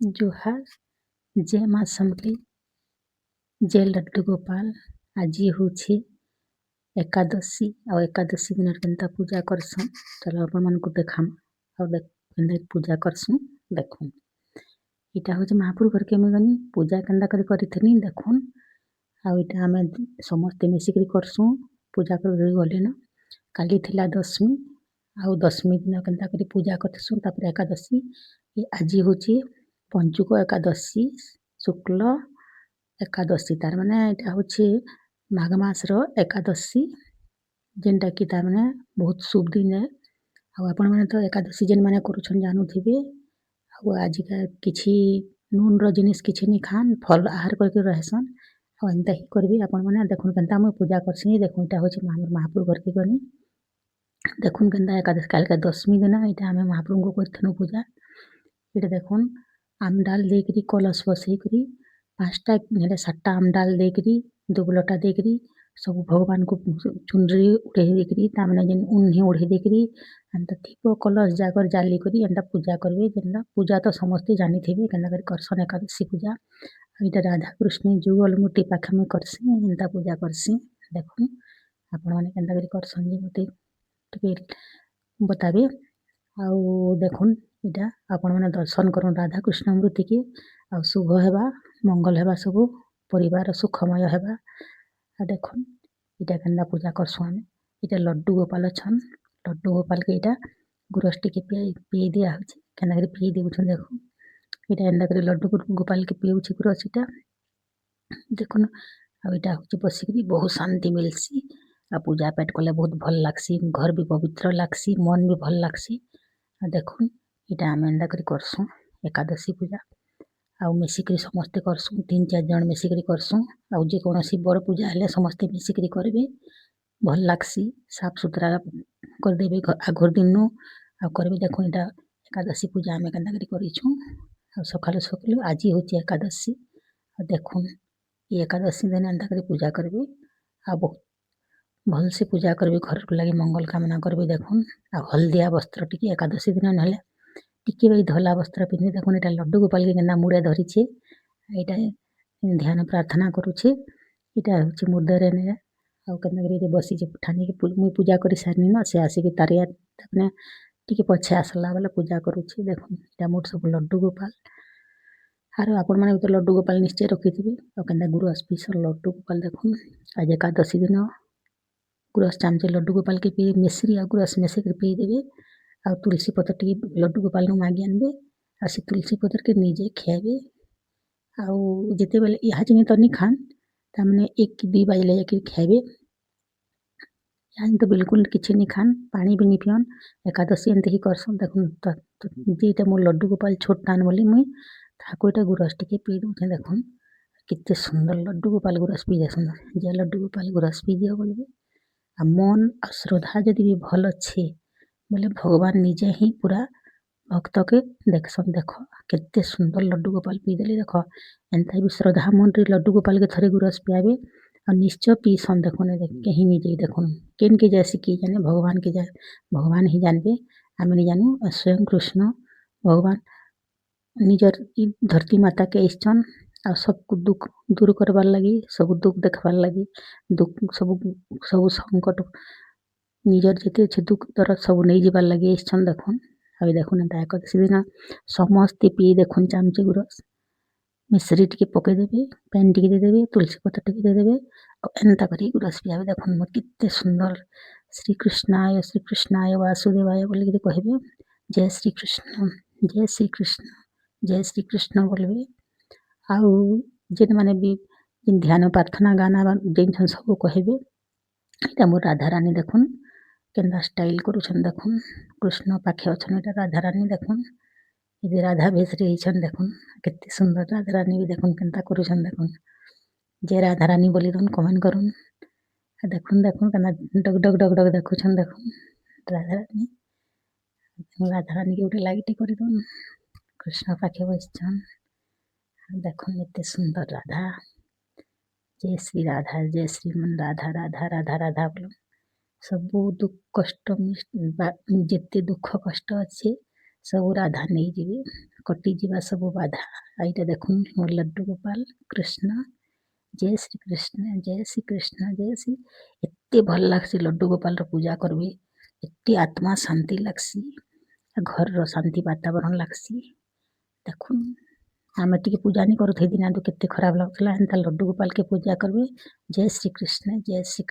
जुहार जय माँ समली जय लड्डू गोपाल। आज हूँ एकादशी और एकादशी दिन केनता पूजा करसुँ चलो अपन मन को देखाम और देख पूजा करसुँ। देखुन इटा हूँ महाप्रभु घर के गनी पूजा केनता करी देखुन आउ आम समस्ते मिसिक करसुँ पूजा कर गले न काली थिला दशमी आउ दशमी दिन केनता करी पूजा करसुँ तापर एकादशी आज हूँ पंचुक एकादशी शुक्ल एकादशी तार माने एटा हूँ माघ मास एकादशी जेनटा कि तार माने बहुत शुभ दिन है। आपण मैंने तो एकादशी जेन मैंने करुछन जानुथिबे आजिका किछि नून रो जिनिस किछि नहीं खान फल आहार करके रहसन और एंता ही करबी आपण मैंने देखुन केनता मैं पूजा करसी देखुन इटा हूँ महाप्रभु घर के गनी देखुन केनता एकादशी काल का दशमी दिन इटा आम महाप्रभु को करथनु पूजा इटा देखुन आम डाल देकरी कलश बसैकरी 5टा 7टा आम डाल देकरी दुबलटा देकरी सब भगवान को चुनरी उड़े देकरी तामने जेन उन्हें उड़े देकरी अंत थीप कलश जाकर जाली करी अंत पूजा करबे जेनला पूजा तो समस्ते जानी थे केनता करी करसन एकादशी पूजा इटा राधा कृष्ण जुगल मूर्ति पाखे में करसी एंता पूजा करसी देखुन आपण माने केनता करी करसन जे मते टिके बताबे आउ देखुन इटा आपण मैंने दर्शन करूँ राधा कृष्ण मूर्ति के आ शुभ हेबा मंगल हेबा सब परिवार सुखमय हेबा देखुन इटा केनता पूजा करसुँ आम इटा लड्डू गोपाल छन लड्डू गोपाल के इटा गुरस टिके पी दिया हो केनता करी पी देउछन देखुन इटा एंता करी लड्डू गोपाल के पीउछि गुरस इटा देखुन आ इटा हूँ बसिकी बहुत शांति मिलसी आ पूजा पाठ कले बहुत भल लागसी घर भी पवित्र लागसी मन भी भल लागसी देखुन इटा आम एंता करी करसुँ एकादशी पूजा आउ मिसिक समस्ते करसुँ 3-4 जन मिसिक करसुँ आउ जे कौनसी बड़ पूजा हेले समस्ते मिसिक करबे भल लागसी साफ सुथरा कर देबे आगर दिन आ करबे देखुन इटा एकादशी पूजा आम केनता करी करिछुँ आ सकालु सकालु आज हूँ एकादशी देखुन ये एकादशी दिन एंता करी पूजा करबे आ बहुत भल से पूजा करबे घर को लगी मंगल कामना करबे देखुन आ हल्दिया वस्त्र टिके एकादशी दिन नहले टिके भाई धला वस्त्र पिंधे देखुन इटा लड्डू गोपाल के केनता मुड़े धरिछे इटा ध्यान प्रार्थना करुछे इटा हूँ मुर्दरे ने आउ केनता करी बसी ठानी के मुई पूजा करी सारनी न से आसिक तारिया अपने टिके पछे आसला बेले पूजा करुछे देखुन इटा मोर सब लड्डू गोपाल आरो आपण माने तो लड्डू गोपाल निश्चय रखिथिबे आ केनता गुरु स्पेशल लड्डू गोपाल देखुन आज एकादशी दिन गुरस चामचे लड्डू गोपाल के पी मिश्री आ गुरस मिसिक पी देबे आ तुलसी पत्र टी लड्डू गोपाल नु मागी आनबे आ से तुलसी पत्र के निजे खेबे आउ जेते बेले इहा जिनी तो नहीं खान तामने 1 की 2 बजे ले खेबे यहाँ तो बिल्कुल किसी नहीं खान पानी भी नहीं पियन एकादशी एंते ही करसन देखुन जेटा मोर लड्डू गोपाल छोट टान बोली मुई ताको इटा गुरस टिके पी दूचे देखुन कितने सुंदर लड्डू गोपाल गुरस पी जाए सुंदर जे लड्डू गोपाल गुरस पी दियो बोलबे आ मन आ श्रद्धा जदि भी भल अच्छे बोले भगवान निजे ही पूरा भक्त के देखसन देख केते सुंदर लड्डू गोपाल पी देली देख एंता भी श्रद्धा मन रे लड्डू गोपाल के थरे गुरस पियाबे और निश्चय पीसन देखुन कहीं निजे देखुन केन के जैसे की जाने भगवान के भगवान ही जानबे आम नहीं जानू स्वयं कृष्ण भगवान निजर धरती माता के इच्छन आ सब दुख दूर करवार लगी सब दुख देखवार लगी दुख सब संकट निजर जेते अच्छे दुख दर्द सब नहीं जीवार लगे इच्छन देखुन अभी देखुन एंता एकादशी दिन समस्ते पी देखुन चामचे गुरस मिश्री टिके पके देबे पैन टिके दे देबे तुलसी पत्र टिके दे देबे और एंता करी गुरस पियाबे देखुन मोर कितने सुंदर श्री कृष्णाय वासुदेवाय बोल कहबे जय श्री कृष्ण जय श्री कृष्ण जय श्री कृष्ण बोलबे आउ जेन माने भी ध्यान प्रार्थना गाना जेन सब कहबे इटा मोर राधा रानी देखुन केनता स्टाइल करुछन देखुन कृष्ण पाखे अछन इटा राधा रानी देखुन इदे राधा भेष रे छन देखुन केते सुंदर राधा रानी भी देखुन केनता करुछन देखुन जय राधा रानी बोली दन कमेंट करुन देखुन देखुन केना डग डग डग डग देखुछन देखुन राधा रानी के उठे लाइट कर दन कृष्ण पाखे बसछन देखुन एते सुंदर राधा जय श्री राधा जय श्रीमन राधा राधा राधा राधा बोल सब दुख कष्ट जिते दुख कष्ट अच्छे सब राधा नहीं जीवे कटिजा सब बाधा। आईटा देखुन मोर लड्डू गोपाल कृष्ण जय श्री कृष्ण जय श्री कृष्ण जय श्री। एत्ते भल लागसी लड्डू गोपाल पूजा करबी, एत्ते आत्मा शांति लागसी, घर शांति वातावरण लागसी। देखुन आमे टिके पूजा नहीं करूँ दिन तो केते खराब लगता। एंता लड्डू गोपाल के पूजा करबे। जय श्री कृष्ण जय श्री।